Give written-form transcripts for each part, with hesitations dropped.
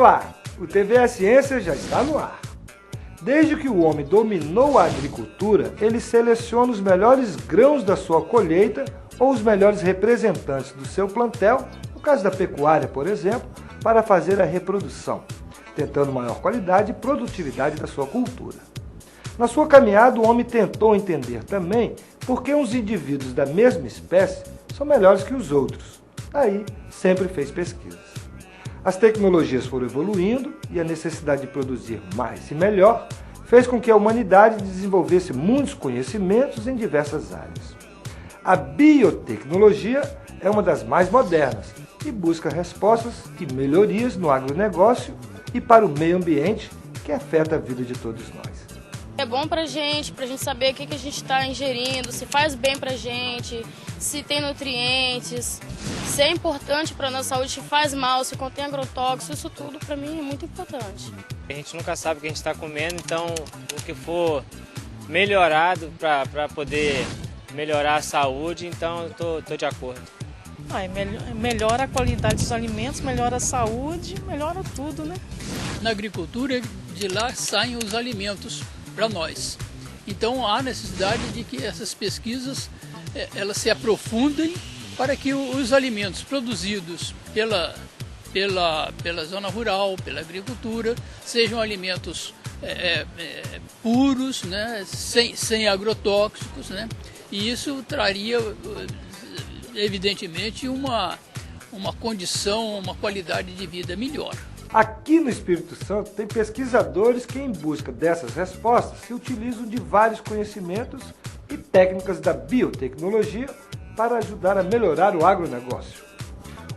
Olá, o TV Ciência já está no ar. Desde que o homem dominou a agricultura, ele seleciona os melhores grãos da sua colheita ou os melhores representantes do seu plantel, no caso da pecuária, por exemplo, para fazer a reprodução, tentando maior qualidade e produtividade da sua cultura. Na sua caminhada, o homem tentou entender também por que uns indivíduos da mesma espécie são melhores que os outros. Aí, sempre fez pesquisas. As tecnologias foram evoluindo e a necessidade de produzir mais e melhor fez com que a humanidade desenvolvesse muitos conhecimentos em diversas áreas. A biotecnologia é uma das mais modernas e busca respostas e melhorias no agronegócio e para o meio ambiente que afeta a vida de todos nós. É bom pra gente saber o que a gente está ingerindo, se faz bem pra gente, se tem nutrientes, se é importante para nossa saúde, se faz mal, se contém agrotóxico, isso tudo pra mim é muito importante. A gente nunca sabe o que a gente está comendo, então o que for melhorado para poder melhorar a saúde, então eu tô de acordo. Melhora a qualidade dos alimentos, melhora a saúde, melhora tudo, né? Na agricultura, de lá saem os alimentos para nós. Então há necessidade de que essas pesquisas elas se aprofundem para que os alimentos produzidos pela zona rural, pela agricultura, sejam alimentos puros, né? sem agrotóxicos, né? E isso traria, evidentemente, uma condição, uma qualidade de vida melhor. Aqui no Espírito Santo tem pesquisadores que, em busca dessas respostas, se utilizam de vários conhecimentos e técnicas da biotecnologia para ajudar a melhorar o agronegócio.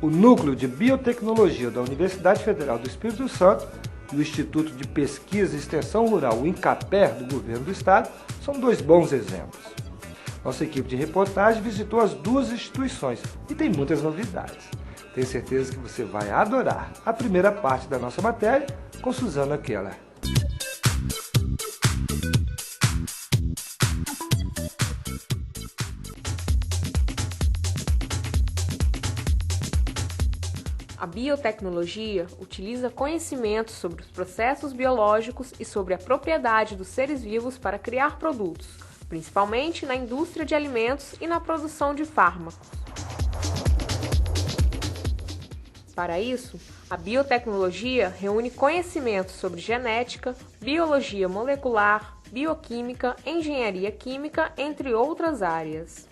O Núcleo de Biotecnologia da Universidade Federal do Espírito Santo e o Instituto de Pesquisa e Extensão Rural, o INCAPER, do Governo do Estado, são dois bons exemplos. Nossa equipe de reportagem visitou as duas instituições e tem muitas novidades. Tenho certeza que você vai adorar a primeira parte da nossa matéria com Suzana Keller. A biotecnologia utiliza conhecimentos sobre os processos biológicos e sobre a propriedade dos seres vivos para criar produtos, principalmente na indústria de alimentos e na produção de fármacos. Para isso, a biotecnologia reúne conhecimentos sobre genética, biologia molecular, bioquímica, engenharia química, entre outras áreas.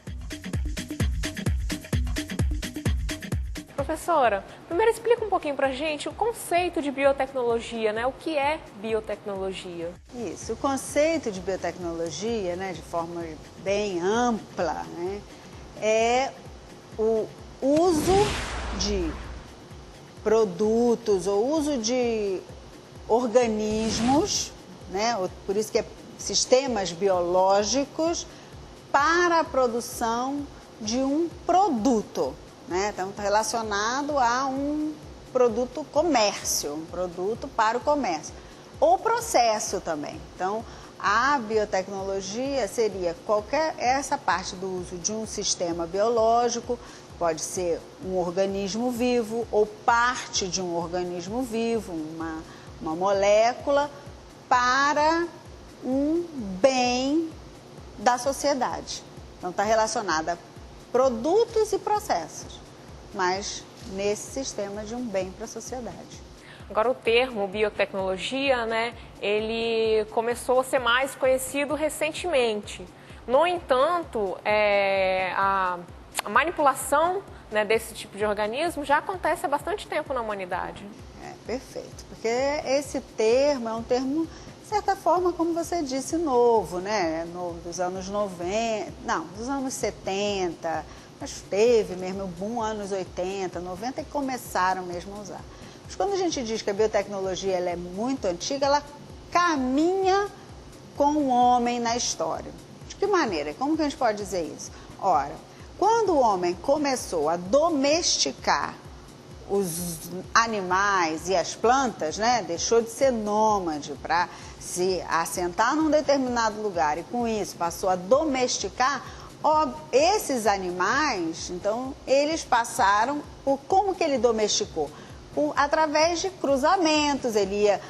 Professora, primeiro explica um pouquinho pra gente o conceito de biotecnologia, né? O que é biotecnologia? Isso, o conceito de biotecnologia, né, de forma bem ampla, né, é o uso de produtos ou uso de organismos, né, por isso que é sistemas biológicos, para a produção de um produto. Né? Então, está relacionado a um produto comércio, um produto para o comércio. Ou processo também. Então, a biotecnologia seria essa parte do uso de um sistema biológico, pode ser um organismo vivo ou parte de um organismo vivo, uma molécula, para um bem da sociedade. Então, está relacionada a produtos e processos, mas nesse sistema de um bem para a sociedade. Agora o termo biotecnologia, né, ele começou a ser mais conhecido recentemente. No entanto, a manipulação, né, desse tipo de organismo já acontece há bastante tempo na humanidade. Perfeito, porque esse termo é um termo, de certa forma, como você disse, novo, né? Dos anos 90, não, dos anos 70, mas teve mesmo o boom anos 80, 90 e começaram mesmo a usar. Mas quando a gente diz que a biotecnologia ela é muito antiga, ela caminha com o homem na história. De que maneira? Como que a gente pode dizer isso? Ora, quando o homem começou a domesticar os animais e as plantas, né, deixou de ser nômade para se assentar num determinado lugar e com isso passou a domesticar, esses animais, então, eles passaram por como que ele domesticou? através de cruzamentos. Ele ia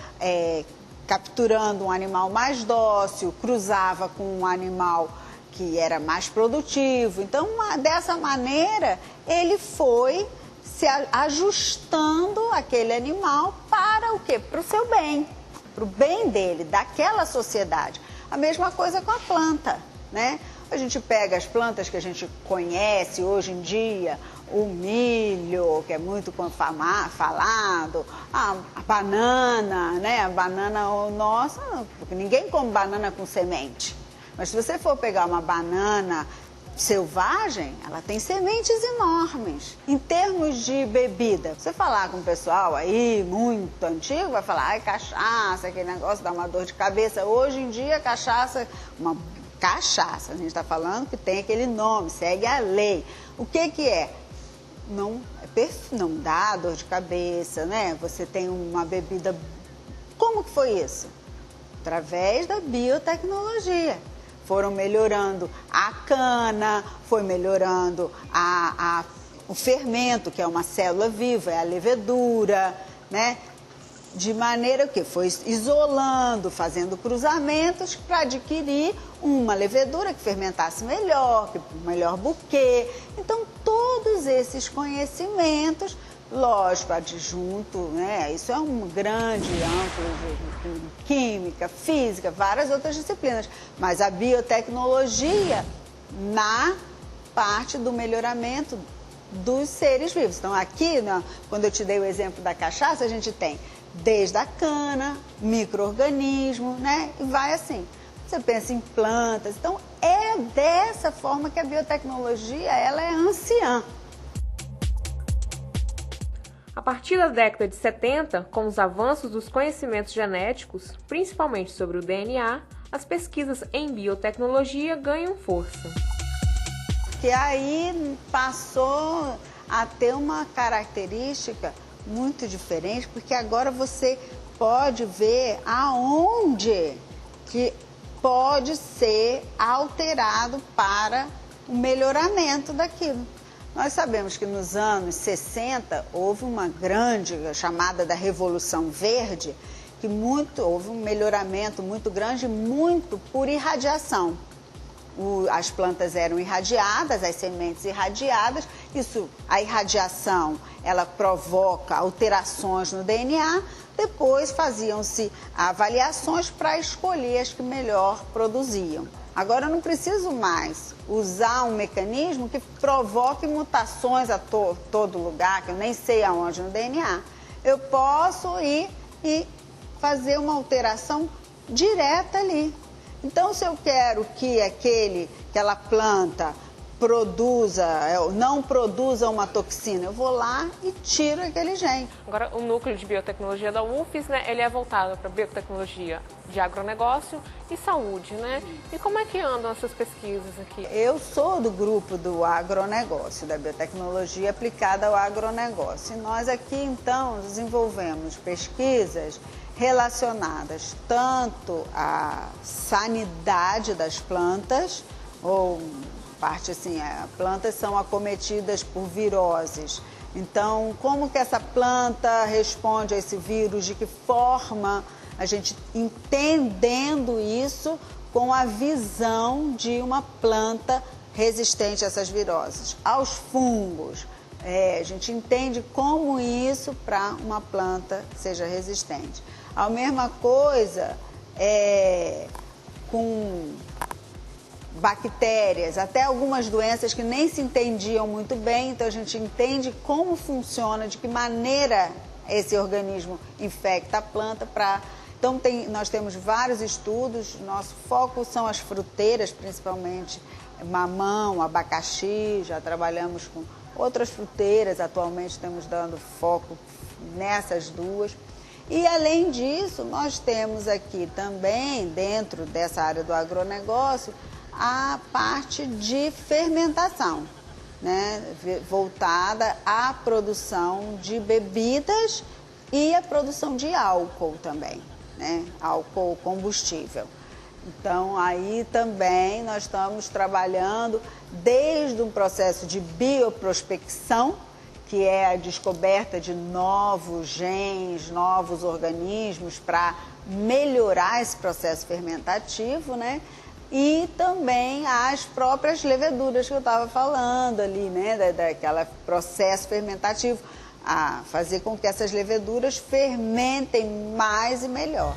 capturando um animal mais dócil, cruzava com um animal que era mais produtivo. Então, dessa maneira, ele foi se ajustando aquele animal para o quê? Para o seu bem, para o bem dele, daquela sociedade. A mesma coisa com a planta, né? A gente pega as plantas que a gente conhece hoje em dia, o milho, que é muito falado, a banana, né? A banana, nossa, porque ninguém come banana com semente. Mas se você for pegar uma banana selvagem, ela tem sementes enormes. Em termos de bebida, você falar com o pessoal aí, muito antigo, vai falar, ai, cachaça, aquele negócio dá uma dor de cabeça. Hoje em dia, cachaça, a gente está falando que tem aquele nome, segue a lei. O que é? Não dá dor de cabeça, né? Você tem uma bebida... Como que foi isso? Através da biotecnologia. Foram melhorando a cana, foi melhorando o fermento, que é uma célula viva, é a levedura, né? De maneira que foi isolando, fazendo cruzamentos para adquirir uma levedura que fermentasse melhor, que melhor buquê. Então, todos esses conhecimentos, lógico, adjunto, né? Isso é um grande amplo de química, física, várias outras disciplinas. Mas a biotecnologia na parte do melhoramento dos seres vivos. Então, aqui, né, quando eu te dei o exemplo da cachaça, a gente tem desde a cana, micro-organismo, né? E vai assim. Você pensa em plantas. Então, é dessa forma que a biotecnologia ela é anciã. A partir da década de 70, com os avanços dos conhecimentos genéticos, principalmente sobre o DNA, as pesquisas em biotecnologia ganham força. Que aí passou a ter uma característica muito diferente, porque agora você pode ver aonde que pode ser alterado para o melhoramento daquilo. Nós sabemos que nos anos 60 houve uma grande, chamada da Revolução Verde, que houve um melhoramento muito grande, muito por irradiação. As plantas eram irradiadas, as sementes irradiadas, a irradiação ela provoca alterações no DNA, depois faziam-se avaliações para escolher as que melhor produziam. Agora eu não preciso mais usar um mecanismo que provoque mutações a todo lugar, que eu nem sei aonde no DNA. Eu posso ir e fazer uma alteração direta ali. Então, se eu quero que aquela planta não produza uma toxina, eu vou lá e tiro aquele gene. Agora, o núcleo de biotecnologia da UFES, né, ele é voltado para biotecnologia de agronegócio e saúde, né? E como é que andam essas pesquisas aqui? Eu sou do grupo do agronegócio, da biotecnologia aplicada ao agronegócio. E nós aqui, então, desenvolvemos pesquisas relacionadas tanto à sanidade das plantas, ou parte assim, plantas são acometidas por viroses. Então, como que essa planta responde a esse vírus, de que forma a gente entendendo isso com a visão de uma planta resistente a essas viroses. Aos fungos, a gente entende como isso para uma planta seja resistente. A mesma coisa com bactérias, até algumas doenças que nem se entendiam muito bem, então a gente entende como funciona, de que maneira esse organismo infecta a planta. Então nós temos vários estudos, nosso foco são as fruteiras, principalmente mamão, abacaxi, já trabalhamos com outras fruteiras, atualmente estamos dando foco nessas duas. E, além disso, nós temos aqui também, dentro dessa área do agronegócio, a parte de fermentação, né, voltada à produção de bebidas e a produção de álcool também, né, álcool combustível. Então, aí também nós estamos trabalhando desde um processo de bioprospecção, que é a descoberta de novos genes, novos organismos para melhorar esse processo fermentativo, né? E também as próprias leveduras que eu estava falando ali, né? Daquele processo fermentativo, a fazer com que essas leveduras fermentem mais e melhor.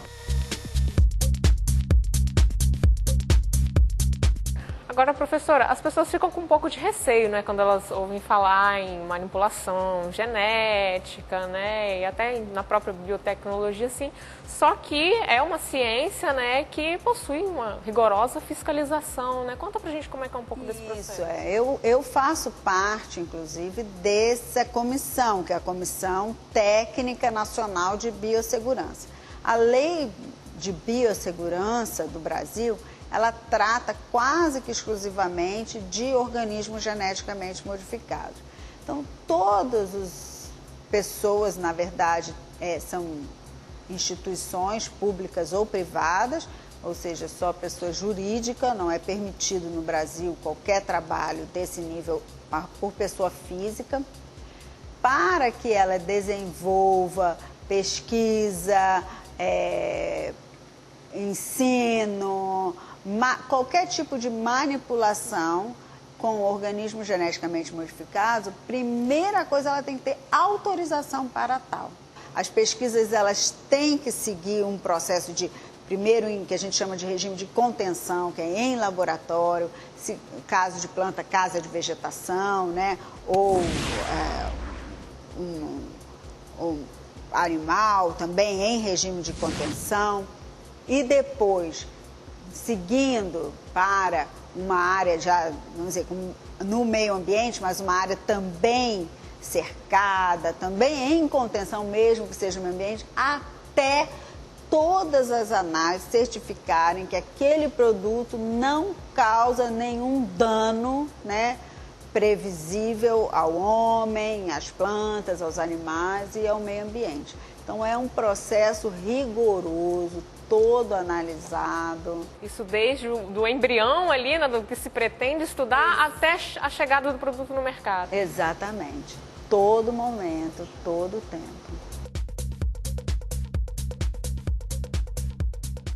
Agora, professora, as pessoas ficam com um pouco de receio, né, quando elas ouvem falar em manipulação genética, né, e até na própria biotecnologia, sim. Só que é uma ciência, né, que possui uma rigorosa fiscalização, né? Conta pra gente como é que é um pouco desse processo. Isso, eu faço parte, inclusive, dessa comissão, que é a Comissão Técnica Nacional de Biossegurança. A Lei de Biossegurança do Brasil, ela trata quase que exclusivamente de organismos geneticamente modificados. Então, todas as pessoas, na verdade, são instituições públicas ou privadas, ou seja, só pessoa jurídica, não é permitido no Brasil qualquer trabalho desse nível por pessoa física, para que ela desenvolva pesquisa, ensino, qualquer tipo de manipulação com organismos geneticamente modificados. Primeira coisa, ela tem que ter autorização para tal. As pesquisas, elas têm que seguir um processo de, primeiro, que a gente chama de regime de contenção, que é em laboratório, caso de planta, casa de vegetação, né? Ou um animal, também em regime de contenção. E depois, seguindo para uma área já, vamos dizer, no meio ambiente, mas uma área também cercada, também em contenção, mesmo que seja no meio ambiente, até todas as análises certificarem que aquele produto não causa nenhum dano, né, previsível ao homem, às plantas, aos animais e ao meio ambiente. Então é um processo rigoroso, todo analisado. Isso desde do embrião ali, né, do que se pretende estudar, até a chegada do produto no mercado. Exatamente. Todo momento, todo tempo.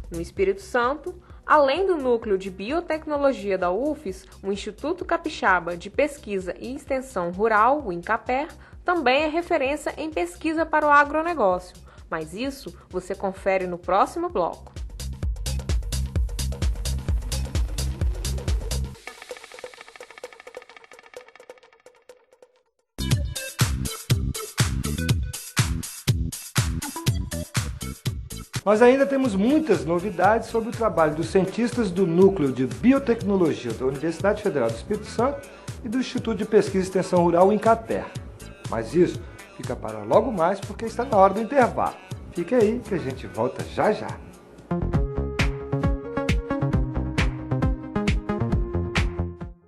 No Espírito Santo, além do Núcleo de Biotecnologia da UFES, o Instituto Capixaba de Pesquisa e Extensão Rural, o INCAPER, também é referência em pesquisa para o agronegócio. Mas isso você confere no próximo bloco. Nós ainda temos muitas novidades sobre o trabalho dos cientistas do Núcleo de Biotecnologia da Universidade Federal do Espírito Santo e do Instituto de Pesquisa e Extensão Rural, INCAPER. Mas isso fica para logo mais, porque está na hora do intervalo. Fique aí que a gente volta já já.